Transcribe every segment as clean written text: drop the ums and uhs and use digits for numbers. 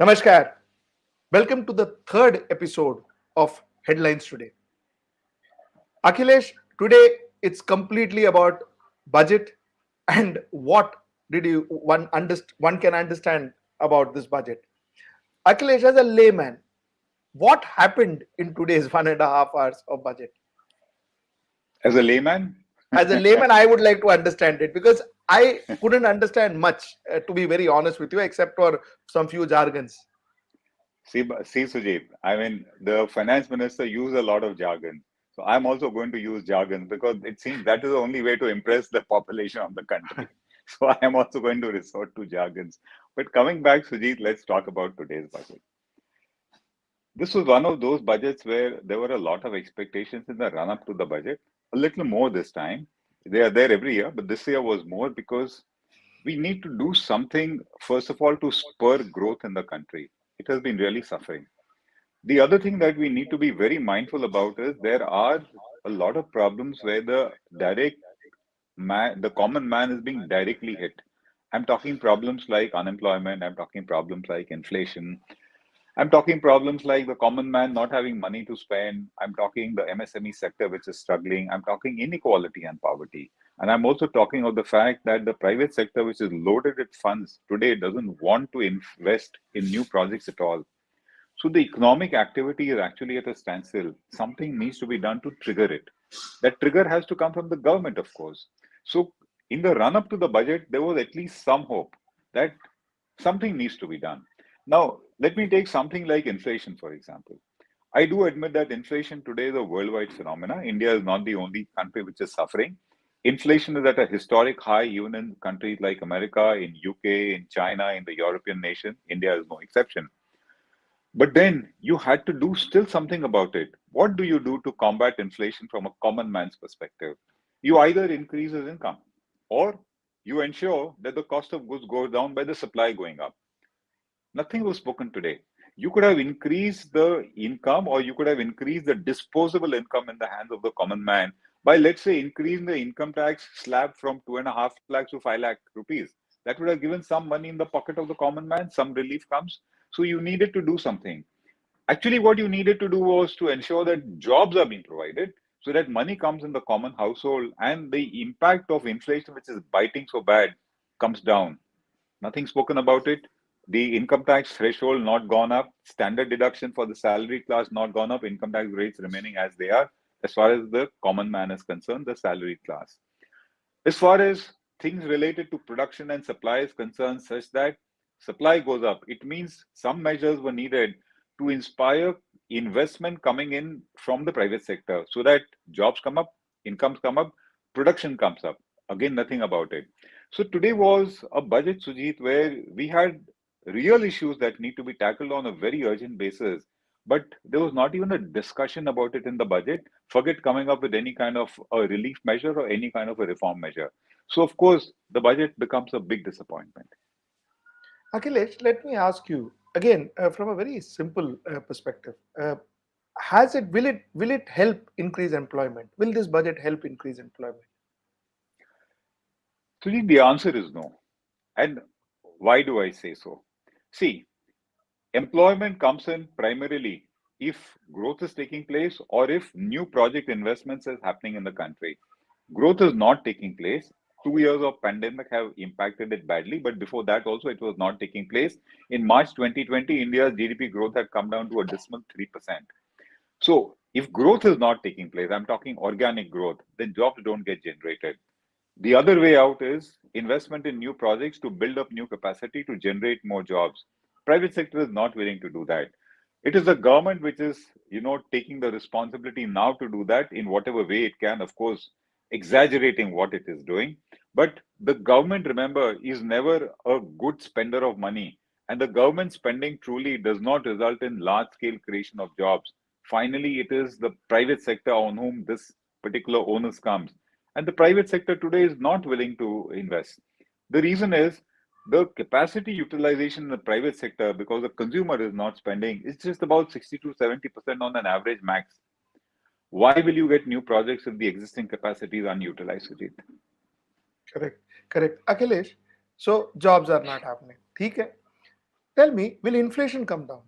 Namaskar. Welcome to the third episode of Headlines Today. Akhilesh, today it's completely about budget and what did you one can understand about this budget. Akhilesh, as a layman, what happened in today's 1.5 hours of budget? As a layman, As a layman, I would like to understand it because I couldn't understand much, to be very honest with you, except for some few jargons. see, Sujit, I mean, the finance minister used a lot of jargon. So I'm also going to use jargon because it seems that is the only way to impress the population of the country. So I am also going to resort to jargons. But coming back, Sujit, let's talk about today's budget. This was one of those budgets where there were a lot of expectations in the run up to the budget, a little more this time. They are there every year, but this year was more because we need to do something, first of all, to spur growth in the country. It has been really suffering. The other thing that we need to be very mindful about is there are a lot of problems where the common man is being directly hit. I'm talking problems like unemployment, I'm talking problems like inflation, I'm talking problems like the common man not having money to spend. I'm talking the MSME sector which is struggling. I'm talking inequality and poverty. And I'm also talking of the fact that the private sector, which is loaded with funds today, doesn't want to invest in new projects at all. So the economic activity is actually at a standstill. Something needs to be done to trigger it. That trigger has to come from the government, of course. So in the run up to the budget, there was at least some hope that something needs to be done. Now, let me take something like inflation, for example. I do admit that inflation today is a worldwide phenomenon. India is not the only country which is suffering. Inflation is at a historic high, even in countries like America, in UK, in China, in the European nation. India is no exception. But then you had to do still something about it. What do you do to combat inflation from a common man's perspective? You either increase his income or you ensure that the cost of goods goes down by the supply going up. Nothing was spoken today. You could have increased the income or you could have increased the disposable income in the hands of the common man by, let's say, increasing the income tax slab from 2.5 lakhs to 5 lakh rupees. That would have given some money in the pocket of the common man, some relief comes. So you needed to do something. Actually, what you needed to do was to ensure that jobs are being provided so that money comes in the common household and the impact of inflation, which is biting so bad, comes down. Nothing spoken about it. The income tax threshold not gone up, standard deduction for the salary class not gone up, income tax rates remaining as they are, as far as the common man is concerned, the salary class. As far as things related to production and supply is concerned, such that supply goes up, it means some measures were needed to inspire investment coming in from the private sector so that jobs come up, incomes come up, production comes up. Again, nothing about it. So today was a budget, Sujit, where we had real issues that need to be tackled on a very urgent basis. But there was not even a discussion about it in the budget. Forget coming up with any kind of a relief measure or any kind of a reform measure. So, of course, the budget becomes a big disappointment. Akhilesh, let me ask you again from a very simple perspective. Will it help increase employment? Will this budget help increase employment? Sujit, the answer is no. And why do I say so? See, employment comes in primarily if growth is taking place or if new project investments is happening in the country. Growth is not taking place. 2 years of pandemic have impacted it badly, but before that also it was not taking place. In March 2020, India's GDP growth had come down to a dismal 3%. So if growth is not taking place, I'm talking organic growth, then jobs don't get generated. The other way out is investment in new projects to build up new capacity to generate more jobs. Private sector is not willing to do that. It is the government which is, taking the responsibility now to do that in whatever way it can, of course, exaggerating what it is doing. But the government, remember, is never a good spender of money. And the government spending truly does not result in large scale creation of jobs. Finally, it is the private sector on whom this particular onus comes. And the private sector today is not willing to invest. The reason is the capacity utilization in the private sector, because the consumer is not spending, is just about 60 to 70% on an average max. Why will you get new projects if the existing capacity is unutilized, Sujit? Correct, correct. Akhilesh, so jobs are not happening. ठीक है. Tell me, will inflation come down?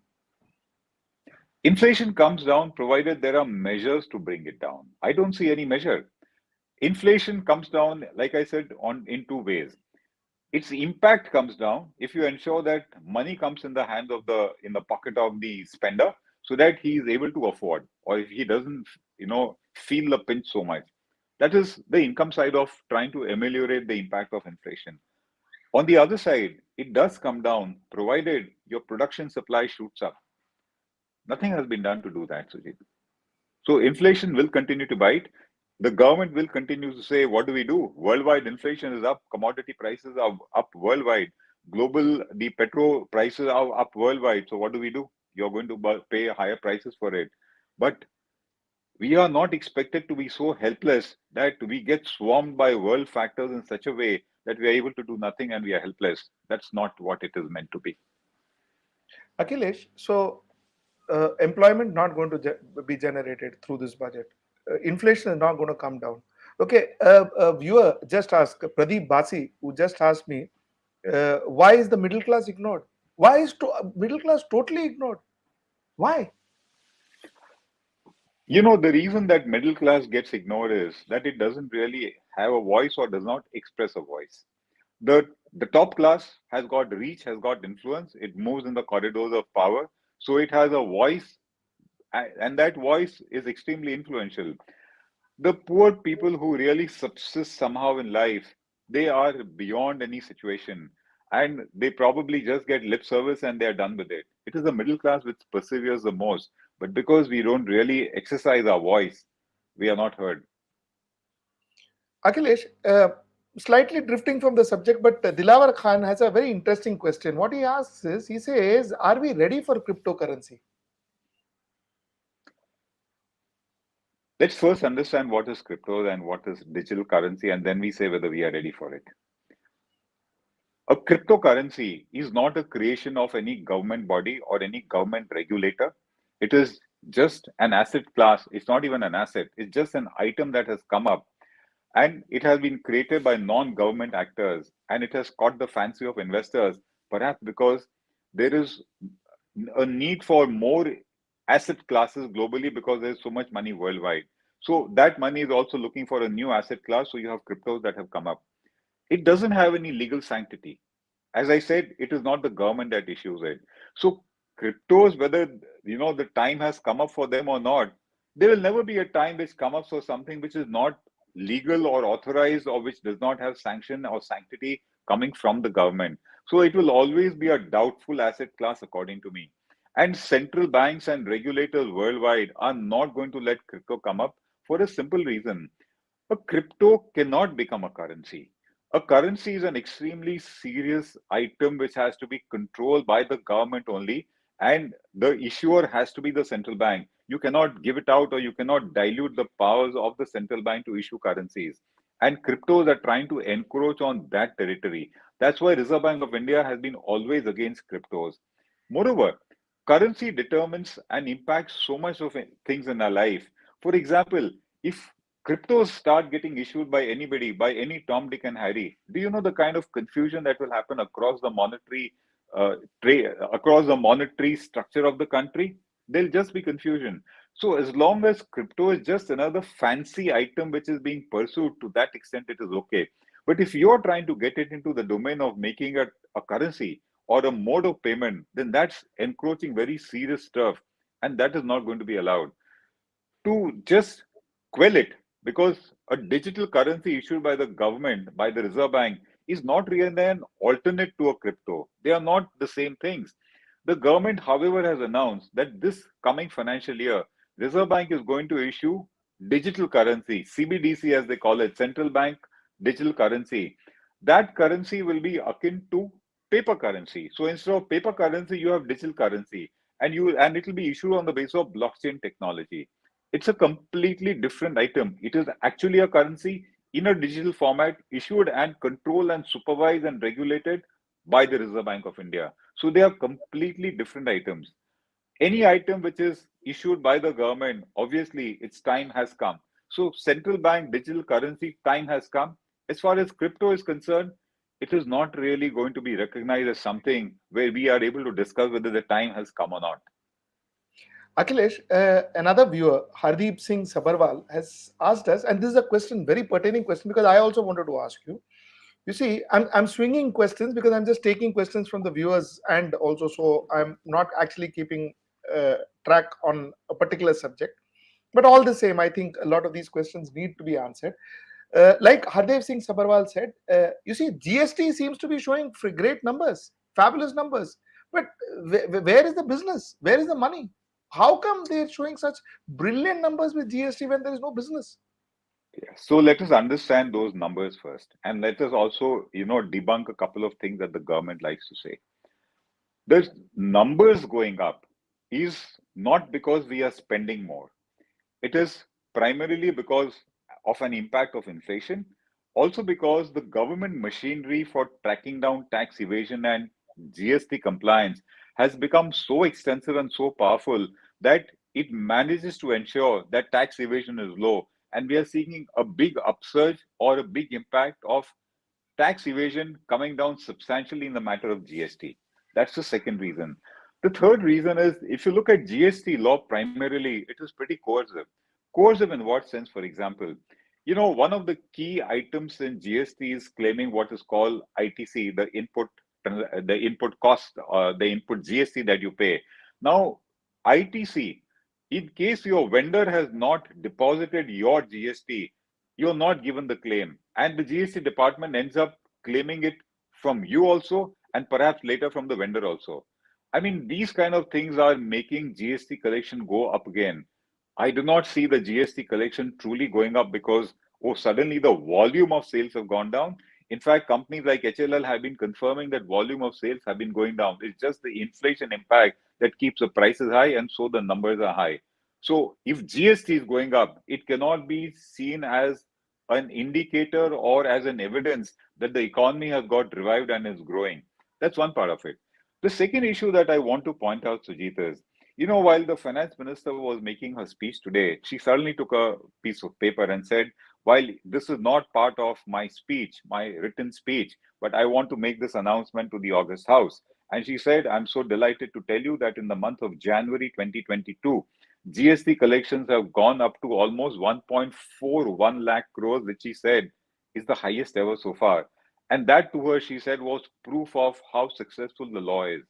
Inflation comes down provided there are measures to bring it down. I don't see any measure. Inflation comes down, like I said, on in two ways. Its impact comes down if you ensure that money comes in the hands of the pocket of the spender so that he is able to afford, or if he doesn't, feel the pinch so much. That is the income side of trying to ameliorate the impact of inflation. On the other side, it does come down provided your production supply shoots up. Nothing has been done to do that, Sujit. So inflation will continue to bite. The government will continue to say, what do we do? Worldwide inflation is up, commodity prices are up worldwide. Global, the petrol prices are up worldwide. So what do we do? You're going to pay higher prices for it. But we are not expected to be so helpless that we get swarmed by world factors in such a way that we are able to do nothing and we are helpless. That's not what it is meant to be. Akhilesh, so employment not going to be generated through this budget. Inflation is not going to come down. Okay, a viewer just asked, Pradeep Basi, who just asked me, why is the middle class ignored? Why is middle class totally ignored? Why? The reason that middle class gets ignored is that it doesn't really have a voice or does not express a voice. The top class has got reach, has got influence. It moves in the corridors of power, so it has a voice, and that voice is extremely influential. The poor people who really subsist somehow in life, they are beyond any situation, and they probably just get lip service and they are done with it. It is the middle class which perseveres the most, but because we don't really exercise our voice, we are not heard. Akhilesh, slightly drifting from the subject, but Dilawar Khan has a very interesting question. What he asks is, he says, are we ready for cryptocurrency? Let's first understand what is crypto and what is digital currency, and then we say whether we are ready for it. A cryptocurrency is not a creation of any government body or any government regulator. It is just an asset class. It's not even an asset. It's just an item that has come up and it has been created by non-government actors and it has caught the fancy of investors, perhaps because there is a need for more asset classes globally because there's so much money worldwide. So that money is also looking for a new asset class. So you have cryptos that have come up. It doesn't have any legal sanctity. As I said, it is not the government that issues it. So cryptos, whether the time has come up for them or not, there will never be a time which comes up for something which is not legal or authorized or which does not have sanction or sanctity coming from the government. So it will always be a doubtful asset class, according to me. And central banks and regulators worldwide are not going to let crypto come up for a simple reason. A crypto cannot become a currency. A currency is an extremely serious item which has to be controlled by the government only, and the issuer has to be the central bank. You cannot give it out or you cannot dilute the powers of the central bank to issue currencies. And cryptos are trying to encroach on that territory. That's why Reserve Bank of India has been always against cryptos. Moreover, currency determines and impacts so much of things in our life. For example, if cryptos start getting issued by anybody, by any Tom, Dick, and Harry, do you know the kind of confusion that will happen across the monetary across the monetary structure of the country? There'll just be confusion. So as long as crypto is just another fancy item which is being pursued, to that extent it is okay. But if you're trying to get it into the domain of making a currency or a mode of payment, then that's encroaching very serious stuff, and that is not going to be allowed. To just quell it, because a digital currency issued by the government, by the Reserve Bank, is not really an alternate to a crypto. They are not the same things. The government, however, has announced that this coming financial year, Reserve Bank is going to issue digital currency, CBDC as they call it, central bank digital currency. That currency will be akin to paper currency. So instead of paper currency, you have digital currency, and it will be issued on the basis of blockchain technology. It's a completely different item. It is actually a currency in a digital format, issued and controlled and supervised and regulated by the Reserve Bank of India. So they are completely different items. Any item which is issued by the government, obviously its time has come. So central bank digital currency time has come. As far as crypto is concerned, it is not really going to be recognized as something where we are able to discuss whether the time has come or not. Akhilesh, another viewer, Hardeep Singh Sabarwal, has asked us, and this is a question, very pertaining question, because I also wanted to ask you. You see, I'm swinging questions because I'm just taking questions from the viewers, and also so I'm not actually keeping uh, track on a particular subject. But all the same, I think a lot of these questions need to be answered. Like Hardev Singh Sabarwal said, you see, GST seems to be showing great numbers, fabulous numbers. But where is the business? Where is the money? How come they're showing such brilliant numbers with GST when there is no business? Yeah. So let us understand those numbers first, and let us also, debunk a couple of things that the government likes to say. The numbers going up is not because we are spending more. It is primarily because of an impact of inflation, also because the government machinery for tracking down tax evasion and GST compliance has become so extensive and so powerful that it manages to ensure that tax evasion is low. And we are seeing a big upsurge or a big impact of tax evasion coming down substantially in the matter of GST. That's the second reason. The third reason is if you look at GST law primarily, it is pretty coercive. Coercive in what sense, for example? One of the key items in GST is claiming what is called ITC, the input cost, the input GST that you pay. Now, ITC, in case your vendor has not deposited your GST, you're not given the claim. And the GST department ends up claiming it from you also, and perhaps later from the vendor also. I mean, these kind of things are making GST collection go up again. I do not see the GST collection truly going up because, oh, suddenly the volume of sales have gone down. In fact, companies like HLL have been confirming that volume of sales have been going down. It's just the inflation impact that keeps the prices high, and so the numbers are high. So if GST is going up, it cannot be seen as an indicator or as an evidence that the economy has got revived and is growing. That's one part of it. The second issue that I want to point out, Sujit, is while the finance minister was making her speech today, she suddenly took a piece of paper and said, while this is not part of my speech, my written speech, but I want to make this announcement to the August House. And she said, I'm so delighted to tell you that in the month of January 2022, GST collections have gone up to almost 1.41 lakh crores, which she said is the highest ever so far. And that to her, she said, was proof of how successful the law is.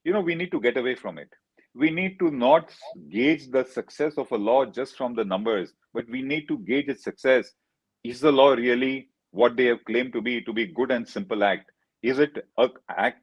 We need to get away from it. We need to not gauge the success of a law just from the numbers, but we need to gauge its success. Is the law really what they have claimed to be good and simple act? Is it a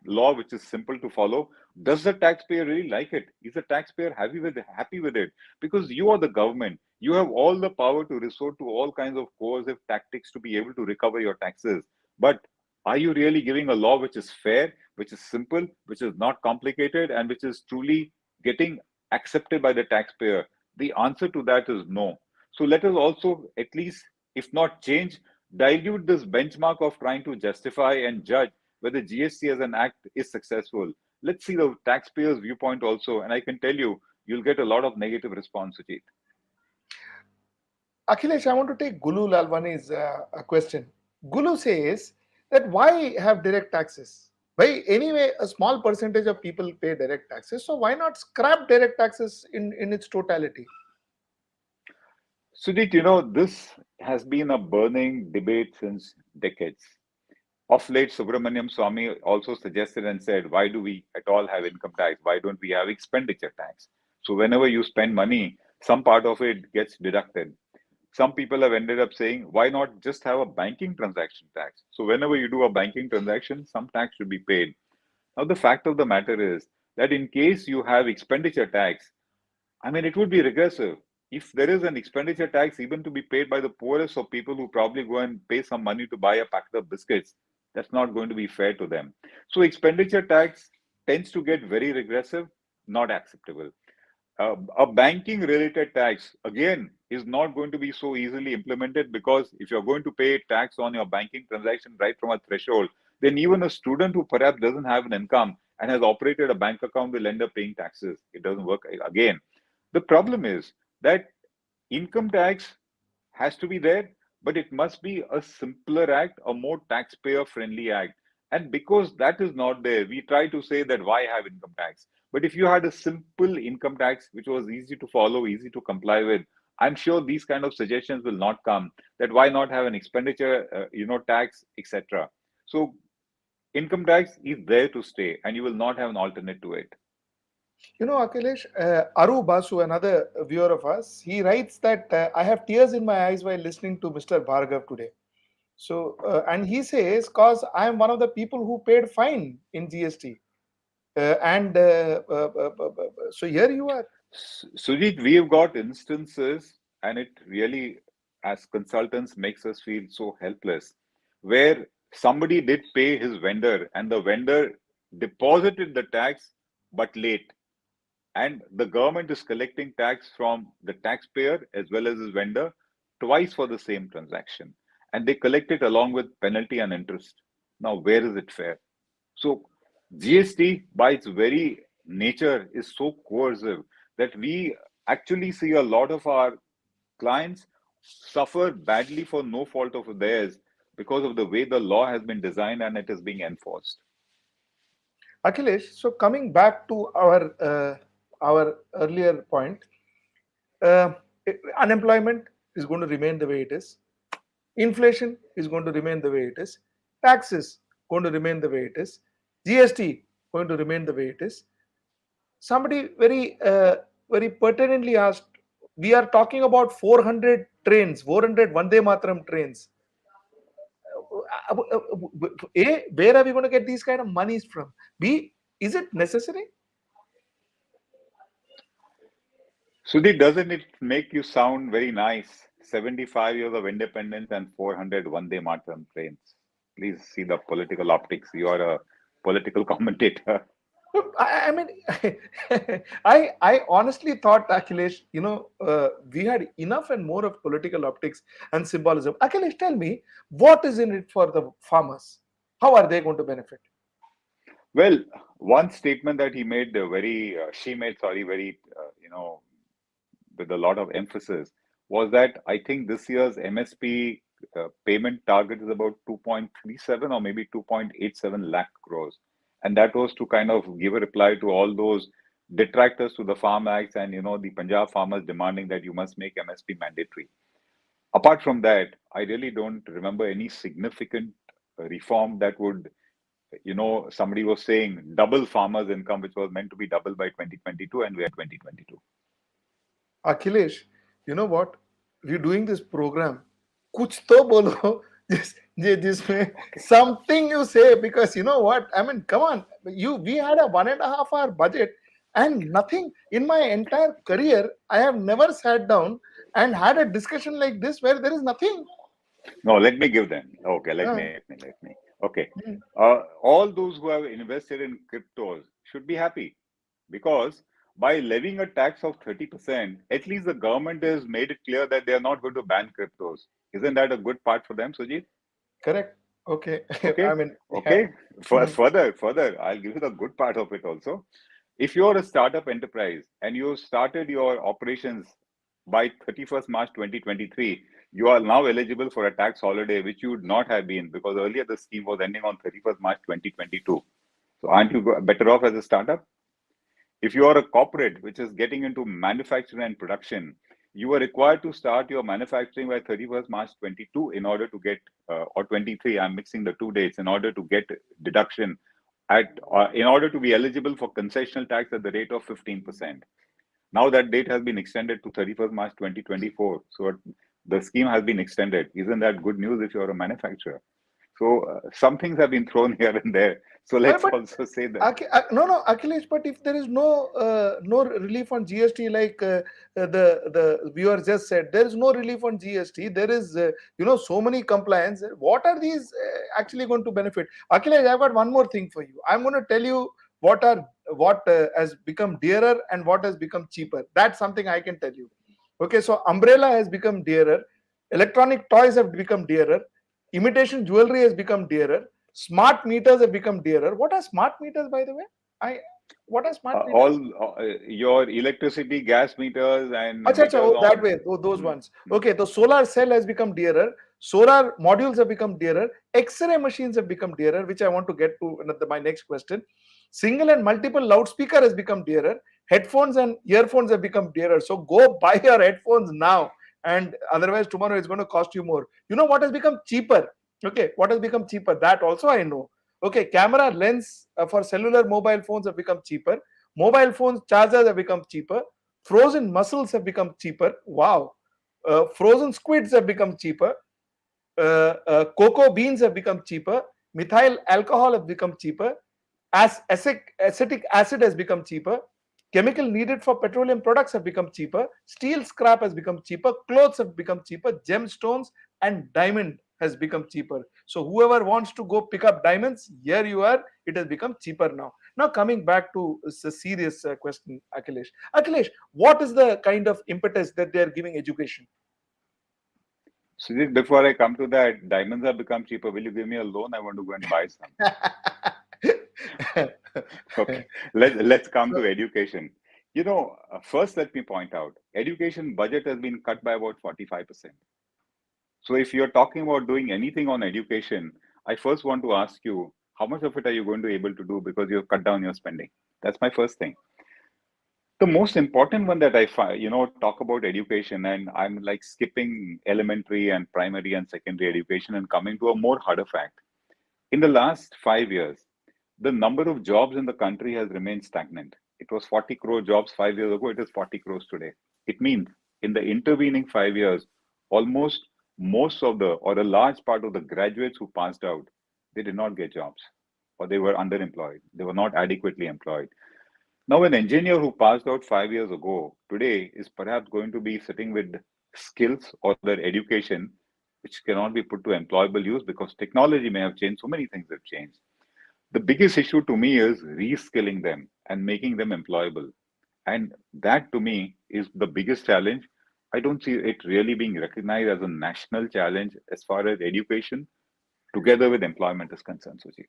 law which is simple to follow? Does the taxpayer really like it? Is the taxpayer happy with it? Because you are the government. You have all the power to resort to all kinds of coercive tactics to be able to recover your taxes. But are you really giving a law which is fair, which is simple, which is not complicated, and which is truly getting accepted by the taxpayer? The answer to that is no. So let us also, at least, if not change, dilute this benchmark of trying to justify and judge whether GST as an act is successful. Let's see the taxpayer's viewpoint also. And I can tell you, you'll get a lot of negative response, Sujit. Akhilesh, I want to take Gulu Lalwani's a question. Gulu says that why have direct taxes? Why anyway a small percentage of people pay direct taxes, so why not scrap direct taxes in its totality? Sujit, this has been a burning debate since decades. Of late, Subramaniam Swamy also suggested and said, why do we at all have income tax? Why don't we have expenditure tax? So whenever you spend money, some part of it gets deducted. Some people have ended up saying, why not just have a banking transaction tax? So whenever you do a banking transaction, some tax should be paid. Now, the fact of the matter is that in case you have expenditure tax, I mean, it would be regressive. If there is an expenditure tax even to be paid by the poorest of people who probably go and pay some money to buy a packet of biscuits, that's not going to be fair to them. So expenditure tax tends to get very regressive, not acceptable. A banking related tax, again, is not going to be so easily implemented because if you're going to pay tax on your banking transaction right from a threshold, then even a student who perhaps doesn't have an income and has operated a bank account will end up paying taxes. It doesn't work again. The problem is that income tax has to be there, but it must be a simpler act, a more taxpayer friendly act. And because that is not there, we try to say that why have income tax? But if you had a simple income tax which was easy to follow, easy to comply with, I'm sure these kind of suggestions will not come. That why not have an expenditure, tax, etc. So income tax is there to stay, and you will not have an alternate to it. Akhilesh, Aru Basu, another viewer of us, he writes that I have tears in my eyes while listening to Mr. Bhargav today. So, and he says, cause I am one of the people who paid fine in GST. So here you are. Sujit, we've got instances, and it really, as consultants, makes us feel so helpless, where somebody did pay his vendor, and the vendor deposited the tax but late. And the government is collecting tax from the taxpayer as well as his vendor twice for the same transaction. And they collect it along with penalty and interest. Now, where is it fair? So, GST, by its very nature, is so coercive that we actually see a lot of our clients suffer badly for no fault of theirs because of the way the law has been designed and it is being enforced. Akhilesh, so coming back to our earlier point, uh, unemployment is going to remain the way it is. Inflation is going to remain the way it is. Taxes going to remain the way it is. GST going to remain the way it is. Somebody very pertinently asked, we are talking about 400 trains, 400 Vande Mataram trains. A, where are we going to get these kind of monies from? B, is it necessary? Sudhir, doesn't it make you sound very nice? 75 years of independence and 400 Vande Mataram trains. Please see the political optics. You are a political commentator. I mean, I honestly thought, Akhilesh, we had enough and more of political optics and symbolism. Akhilesh, tell me, what is in it for the farmers? How are they going to benefit? Well, one statement that she made, sorry, very, with a lot of emphasis, was that I think this year's MSP payment target is about 2.37 or maybe 2.87 lakh crores. And that was to kind of give a reply to all those detractors to the Farm Acts and, the Punjab farmers demanding that you must make MSP mandatory. Apart from that, I really don't remember any significant reform that would, somebody was saying double farmers' income, which was meant to be double by 2022, and we are 2022. Akhilesh, you know what? We're doing this program. Kuch to bolo. Just something you say, because you know what? I mean, come on. We had a 1.5 hour budget and nothing. In my entire career, I have never sat down and had a discussion like this where there is nothing. No, let me give them. Okay, let me. Okay. Mm. All those who have invested in cryptos should be happy, because by levying a tax of 30%, at least the government has made it clear that they are not going to ban cryptos. Isn't that a good part for them, Sujit? Correct. Okay. Okay. I mean, Okay. yeah. Further, I'll give you the good part of it also. If you're a startup enterprise and you started your operations by 31st March 2023, you are now eligible for a tax holiday, which you would not have been, because earlier the scheme was ending on 31st March 2022. So aren't you better off as a startup? If you are a corporate which is getting into manufacturing and production, you are required to start your manufacturing by 31st March 22 in order to get, or 23, I'm mixing the two dates, in order to get deduction in order to be eligible for concessional tax at the rate of 15%. Now that date has been extended to 31st March 2024. So the scheme has been extended. Isn't that good news if you're a manufacturer? So some things have been thrown here and there. So let's But also say that. no, Akhilesh. But if there is no relief on GST, like the viewer just said, there is no relief on GST. There is so many compliance. What are these actually going to benefit? Akhilesh, I've got one more thing for you. I'm going to tell you what has become dearer and what has become cheaper. That's something I can tell you. Okay, so umbrella has become dearer. Electronic toys have become dearer. Imitation jewelry has become dearer. Smart meters have become dearer. What are smart meters, by the way? I what are smart All meters? your electricity, gas meters, and Acha, acha, meters oh, that on. way, those Hmm, ones. hmm. Okay, the solar cell has become dearer. Solar modules have become dearer. X-ray machines have become dearer, which I want to get to in my next question. Single and multiple loudspeaker has become dearer. Headphones and earphones have become dearer. So go buy your headphones now, and otherwise tomorrow it's going to cost you more. You know what has become cheaper? Okay, what has become cheaper? That also I know. Okay, camera lens for cellular mobile phones have become cheaper. Mobile phones chargers have become cheaper. Frozen mussels have become cheaper. Wow. Frozen squids have become cheaper. Cocoa beans have become cheaper. Methyl alcohol have become cheaper. Acetic acid has become cheaper. Chemical needed for petroleum products have become cheaper. Steel scrap has become cheaper. Clothes have become cheaper. Gemstones and diamond has become cheaper. So whoever wants to go pick up diamonds, here you are. It has become cheaper now. Now coming back to a serious question, Akhilesh. Akhilesh, what is the kind of impetus that they are giving education? Sujit, before I come to that, diamonds have become cheaper. Will you give me a loan? I want to go and buy some. Okay, let's come to So, education. First let me point out, education budget has been cut by about 45%. So if you're talking about doing anything on education, I first want to ask you, how much of it are you going to be able to do because you've cut down your spending? That's my first thing. The most important one that I find, talk about education, and I'm like skipping elementary and primary and secondary education and coming to a more harder fact. In the last 5 years, the number of jobs in the country has remained stagnant. It was 40 crore jobs 5 years ago, it is 40 crores today. It means in the intervening 5 years, almost most of the, or a large part of the graduates who passed out, they did not get jobs, or they were underemployed. They were not adequately employed. Now, an engineer who passed out 5 years ago today is perhaps going to be sitting with skills or their education which cannot be put to employable use because technology may have changed. So many things have changed. The biggest issue to me is reskilling them and making them employable. And that to me is the biggest challenge. I don't see it really being recognized as a national challenge as far as education together with employment is concerned, Suji.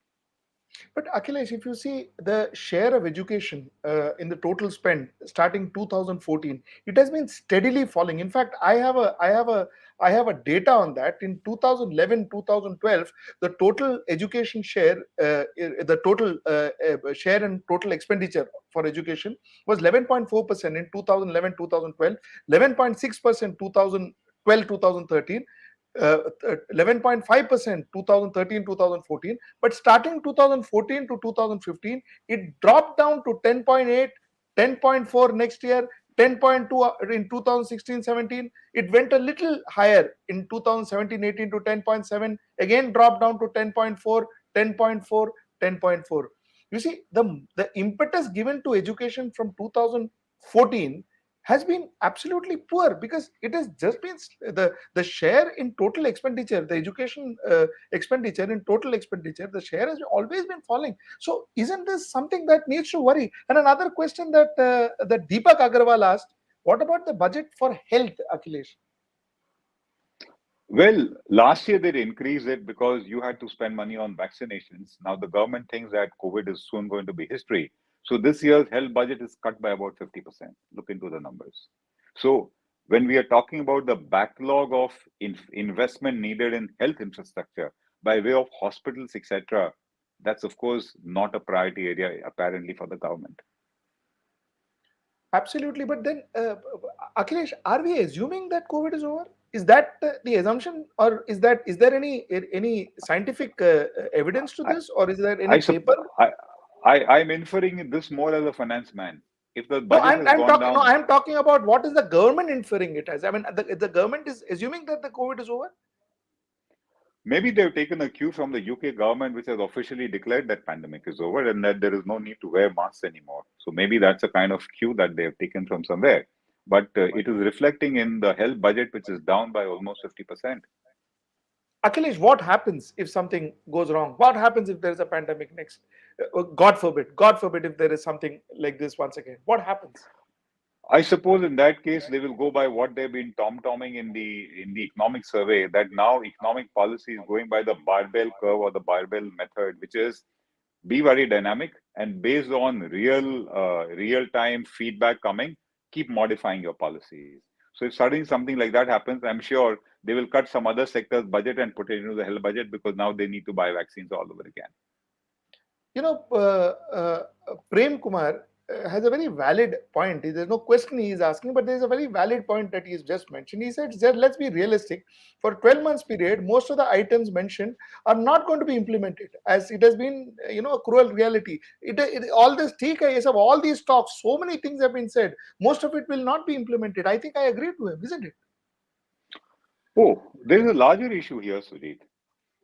but Akhilesh, if you see the share of education in the total spend starting 2014, it has been steadily falling. In fact, I have a data on that. In 2011, 2012, the total education share, the total share in total expenditure for education was 11.4% in 2011, 2012, 11.6% 2012, 2013. 11.5% 2013 2014, but starting 2014 to 2015 it dropped down to 10.8, 10.4 next year, 10.2 in 2016-17. It went a little higher in 2017-18 to 10.7, again dropped down to 10.4, 10.4, 10.4. You see, the impetus given to education from 2014 has been absolutely poor because it has just been the share in total expenditure, the education expenditure in total expenditure, the share has always been falling. So isn't this something that needs to worry? And another question that Deepak Agarwal asked, what about the budget for health, Akhilesh? Well, last year they increased it because you had to spend money on vaccinations. Now the government thinks that COVID is soon going to be history. So this year's health budget is cut by about 50%. Look into the numbers. So when we are talking about the backlog of investment needed in health infrastructure by way of hospitals, etc., that's of course not a priority area apparently for the government. Absolutely, but then Akhilesh, are we assuming that COVID is over? Is that the assumption, or is there any scientific evidence to I, this, or is there any I, sup- paper? I'm inferring this more as a finance man. If the No, budget has gone down, I'm talking about what is the government inferring it as. I mean, the government is assuming that the COVID is over. maybe they've taken a cue from the UK government, which has officially declared that pandemic is over and that there is no need to wear masks anymore. So maybe that's a kind of cue that they have taken from somewhere. But it is reflecting in the health budget, which is down by almost 50%. Akhilesh, what happens if something goes wrong? What happens if there is a pandemic next? God forbid, if there is something like this once again. What happens? I suppose in that case they will go by what they've been tom-tomming in the economic survey, that now economic policy is going by the barbell curve or the barbell method, which is be very dynamic, and based on real time feedback coming, keep modifying your policies. So if suddenly something like that happens, I'm sure they will cut some other sector's budget and put it into the health budget, because now they need to buy vaccines all over again. Prem Kumar has a very valid point. There's no question he is asking, but there's a very valid point that he's just mentioned. He said, let's be realistic. For 12 months period, most of the items mentioned are not going to be implemented, as it has been, a cruel reality. All this case of all these talks, so many things have been said. Most of it will not be implemented. I think I agree to him, isn't it? Oh, there is a larger issue here, Sujit.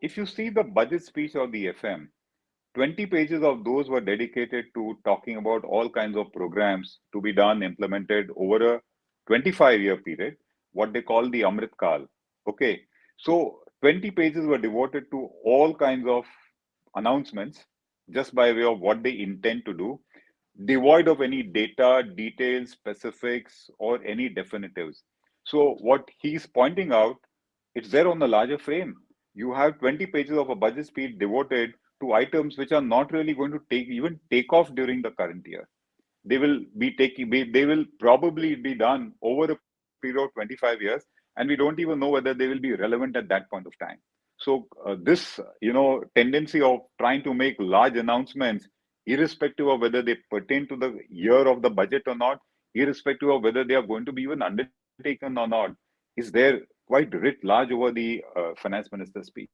If you see the budget speech of the FM, 20 pages of those were dedicated to talking about all kinds of programs to be done, implemented over a 25-year period, what they call the Amrit Kal. Okay, so 20 pages were devoted to all kinds of announcements just by way of what they intend to do, devoid of any data, details, specifics, or any definitives. So what he's pointing out, it's there on the larger frame. You have 20 pages of a budget speech devoted to items which are not really going to take off during the current year. They will probably be done over a period of 25 years, and we don't even know whether they will be relevant at that point of time. So this, tendency of trying to make large announcements, irrespective of whether they pertain to the year of the budget or not, irrespective of whether they are going to be even undertaken or not, is there quite writ large over the finance minister's speech.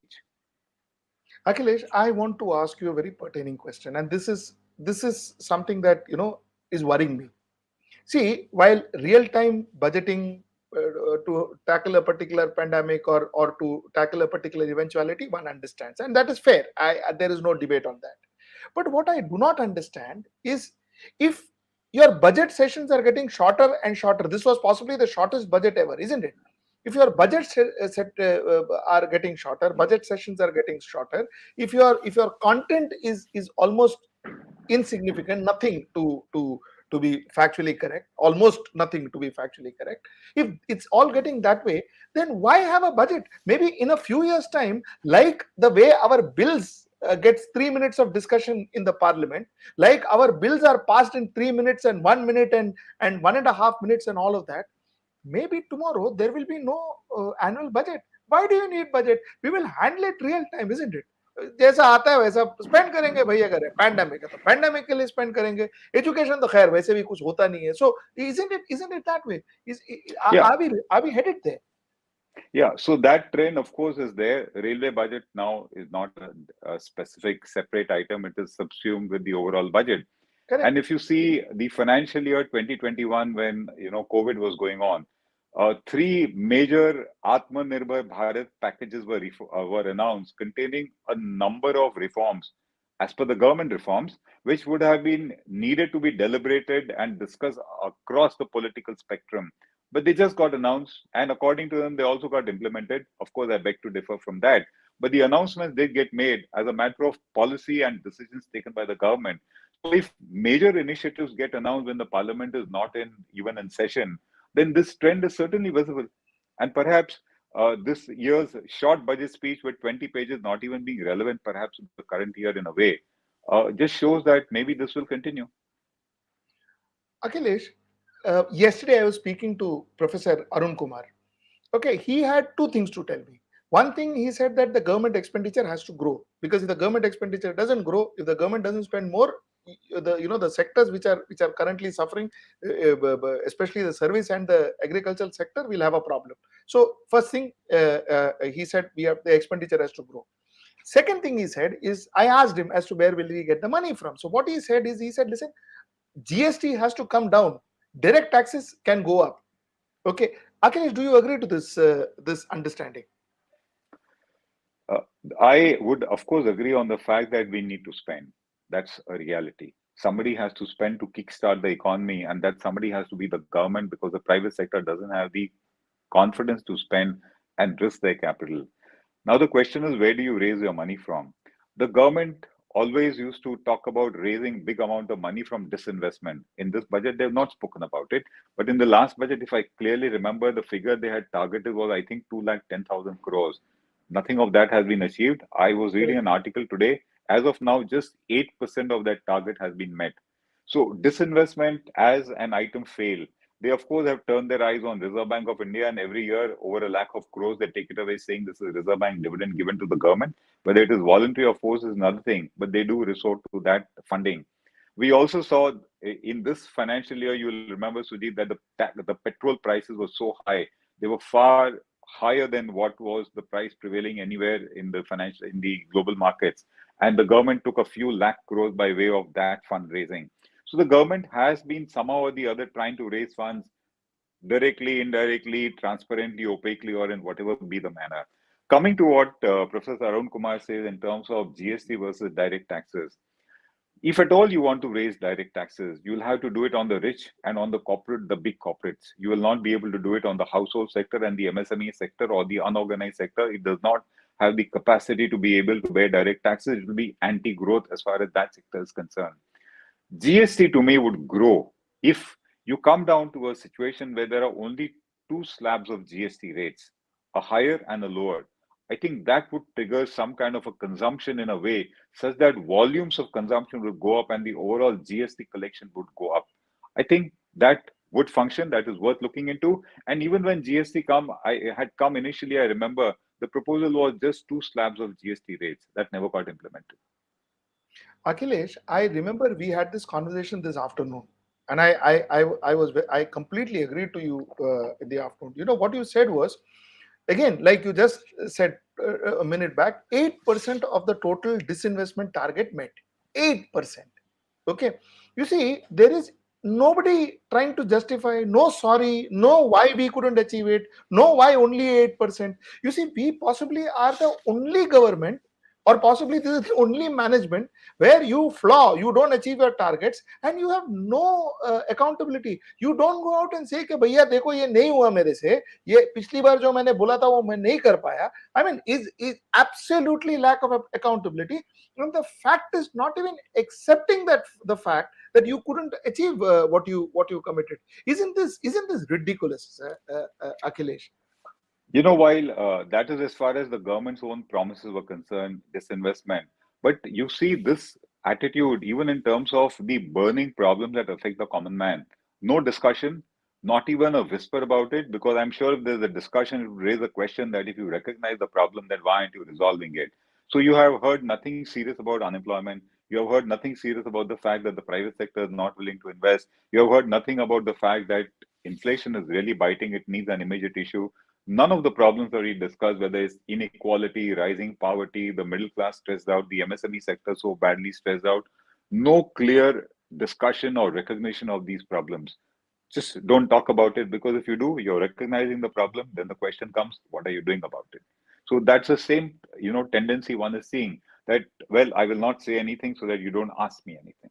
Akhilesh, I want to ask you a very pertaining question, and this is something that is worrying me. See, while real-time budgeting to tackle a particular pandemic or to tackle a particular eventuality, one understands, and that is fair. There is no debate on that. But what I do not understand is, if your budget sessions are getting shorter and shorter. This was possibly the shortest budget ever, isn't it? If your are getting shorter, budget sessions are getting shorter. If your content is almost insignificant, nothing to be factually correct, almost nothing to be factually correct. If it's all getting that way, then why have a budget? Maybe in a few years' time, like the way our bills gets 3 minutes of discussion in the parliament, like our bills are passed in 3 minutes and 1 minute and 1.5 minutes and all of that. Maybe tomorrow there will be no annual budget. Why do you need budget? We will handle it real time, isn't it? जैसा आता है वैसा spend करेंगे भाई. अगर है pandemic है तो पैंडेमिक के लिए स्पेंड करेंगे. एजुकेशन तो खैर वैसे भी कुछ होता नहीं है. So isn't it that way? Yeah. Are we headed there? Yeah, so that trend, of course, is there. Railway budget now is not a specific separate item; it is subsumed with the overall budget. Correct. And if you see the financial year 2021, when COVID was going on, three major Atmanirbhar Bharat packages were announced, containing a number of reforms, as per the government reforms, which would have been needed to be deliberated and discussed across the political spectrum. But they just got announced, and according to them, they also got implemented. Of course, I beg to differ from that. But the announcements did get made as a matter of policy and decisions taken by the government. So if major initiatives get announced when the parliament is not even in session, then this trend is certainly visible. And perhaps this year's short budget speech with 20 pages not even being relevant, perhaps in the current year in a way, just shows that maybe this will continue. Akhilesh, yesterday I was speaking to Professor Arun Kumar. Okay, he had two things to tell me. One thing, he said that the government expenditure has to grow, because if the government expenditure doesn't grow, if the government doesn't spend more, the sectors which are currently suffering, especially the service and the agricultural sector, will have a problem. So first thing, he said the expenditure has to grow. Second thing he said is, I asked him as to where will we get the money from. So what he said is, listen, GST has to come down, direct taxes can go up. Okay, Akhilesh, do you agree to this understanding? I would, of course, agree on the fact that we need to spend. That's a reality. Somebody has to spend to kickstart the economy, and that somebody has to be the government, because the private sector doesn't have the confidence to spend and risk their capital. Now, the question is, where do you raise your money from? The government always used to talk about raising big amount of money from disinvestment. In this budget, they have not spoken about it. But in the last budget, if I clearly remember, the figure they had targeted was, I think, 210,000 crores. Nothing of that has been achieved. I was reading an article today, As of now, just 8% of that target has been met. So disinvestment as an item failed. They of course have turned their eyes on Reserve Bank of India, and every year over a lakh of crores they take it away, saying this is Reserve Bank dividend given to the government. Whether it is voluntary or forced is another thing, but they do resort to that funding. We also saw in this financial year, you will remember, Sujit, that the petrol prices were so high. They were far higher than what was the price prevailing anywhere in the global markets. And the government took a few lakh crores by way of that fundraising. So the government has been somehow or the other trying to raise funds directly, indirectly, transparently, opaquely, or in whatever be the manner. Coming to what Professor Arun Kumar says in terms of GST versus direct taxes, if at all you want to raise direct taxes, you'll have to do it on the rich and on the corporate, the big corporates. You will not be able to do it on the household sector and the MSME sector or the unorganized sector. It does not have the capacity to be able to bear direct taxes. It will be anti-growth as far as that sector is concerned. GST to me would grow if you come down to a situation where there are only two slabs of GST rates, a higher and a lower. I think that would trigger some kind of a consumption in a way such that volumes of consumption would go up and the overall GST collection would go up. I think that would function, that is worth looking into. And even when GST had come initially, I remember the proposal was just two slabs of GST rates that never got implemented. Akhilesh, I remember we had this conversation this afternoon, and I completely agreed to you in the afternoon. You know what you said was, again, like you just said a minute back, 8% of the total disinvestment target met. 8%. Okay, you see, there is nobody trying to justify, no sorry, no why we couldn't achieve it, no why only 8%. You see, we possibly are the only government, or possibly this is the only management where you flaw, you don't achieve your targets, and you have no accountability. You don't go out and say कि भैया देखो ये नहीं हुआ मेरे से, ये पिछली बार जो मैंने बोला था वो मैं नहीं कर पाया. I mean, is absolutely lack of accountability. And the fact is not even accepting that the fact that you couldn't achieve what you committed. Isn't this ridiculous, Akhilesh? You know, while that is as far as the government's own promises were concerned, disinvestment, but you see this attitude even in terms of the burning problems that affect the common man. No discussion, not even a whisper about it, because I'm sure if there's a discussion, it would raise a question that if you recognize the problem, then why aren't you resolving it? So you have heard nothing serious about unemployment. You have heard nothing serious about the fact that the private sector is not willing to invest. You have heard nothing about the fact that inflation is really biting. It needs an immediate issue. None of the problems that we discussed, whether it's inequality, rising poverty, the middle class stressed out, the MSME sector so badly stressed out, no clear discussion or recognition of these problems. Just don't talk about it, because if you do, you're recognizing the problem. Then the question comes, what are you doing about it? So that's the same, tendency one is seeing, that, well, I will not say anything so that you don't ask me anything.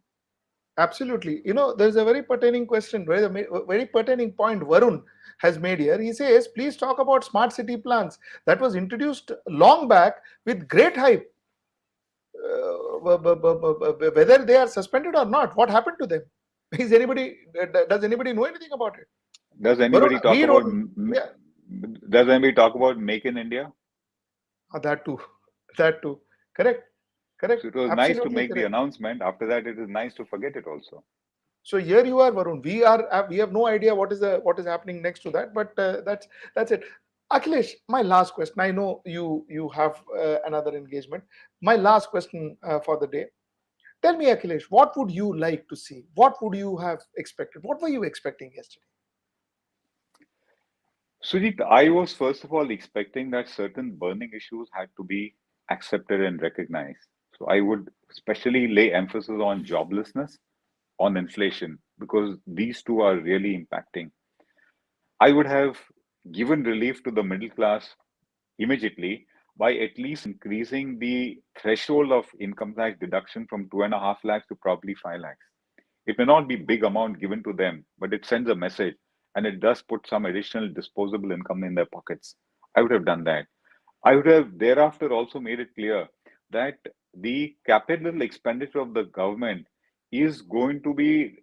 Absolutely. There's a very pertaining question, very pertaining point Varun has made here. He says, please talk about smart city plans that was introduced long back with great hype. Whether they are suspended or not, what happened to them? Does anybody know anything about it? Does Varun, anybody talk we about don't. Yeah, does anybody talk about Make in India? that too. That too. Correct. So Correct. it was nice to Absolutely make the correct. announcement. After that, it is nice to forget it also. So here you are, Varun. We have no idea what is happening next to that, but that's it. Akhilesh, my last question. I know you have another engagement. My last question for the day. Tell me, Akhilesh, what would you like to see? What would you have expected? What were you expecting yesterday? Sujit, I was first of all expecting that certain burning issues had to be accepted and recognized. So I would especially lay emphasis on joblessness, on inflation, because these two are really impacting. I would have given relief to the middle class immediately by at least increasing the threshold of income tax deduction from 2.5 lakhs to probably 5 lakhs. It may not be big amount given to them, but it sends a message and it does put some additional disposable income in their pockets. I would have done that. I would have thereafter also made it clear that the capital expenditure of the government is going to be,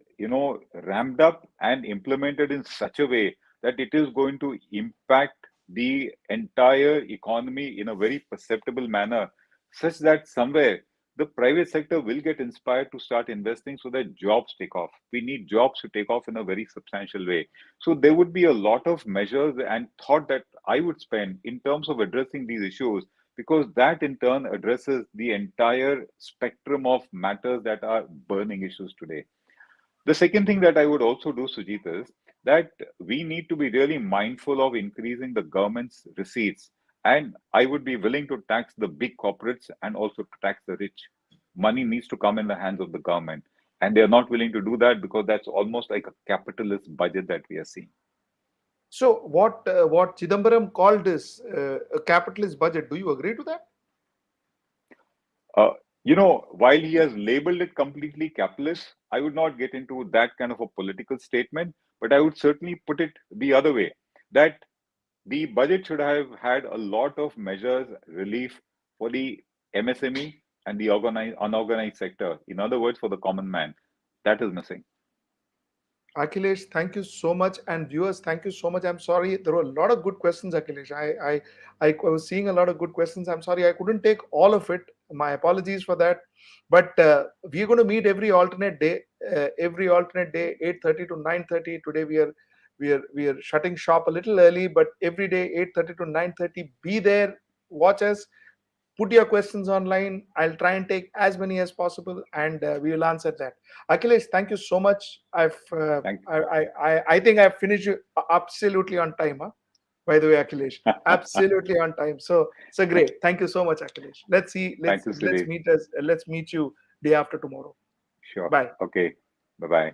ramped up and implemented in such a way that it is going to impact the entire economy in a very perceptible manner, such that somewhere the private sector will get inspired to start investing so that jobs take off. We need jobs to take off in a very substantial way. So there would be a lot of measures and thought that I would spend in terms of addressing these issues, because that in turn addresses the entire spectrum of matters that are burning issues today. The second thing that I would also do, Sujit, is that we need to be really mindful of increasing the government's receipts. And I would be willing to tax the big corporates and also to tax the rich. Money needs to come in the hands of the government. And they're not willing to do that because that's almost like a capitalist budget that we are seeing. So what Chidambaram called is a capitalist budget. Do you agree to that? Uh, while he has labeled it completely capitalist, I would not get into that kind of a political statement, but I would certainly put it the other way, that the budget should have had a lot of measures, relief for the MSME and the unorganized sector. In other words, for the common man. That is missing. Akhilesh, thank you so much, and viewers, thank you so much. I'm sorry, there were a lot of good questions, Akhilesh. I was seeing a lot of good questions. I'm sorry I couldn't take all of it. My apologies for that. But we're going to meet every alternate day, 8:30 to 9:30. Today we are shutting shop a little early, but every day 8:30 to 9:30. Be there, watch us. Put your questions online. I'll try and take as many as possible, and we will answer that. Akhilesh, thank you so much. Thank I think I've finished you absolutely on time. Huh? By the way, Akhilesh, absolutely on time. So great. Thank you so much, Akhilesh. Let's see. Thank you, Let's Sujit. meet us. Let's meet you day after tomorrow. Sure. Bye. Okay. Bye bye.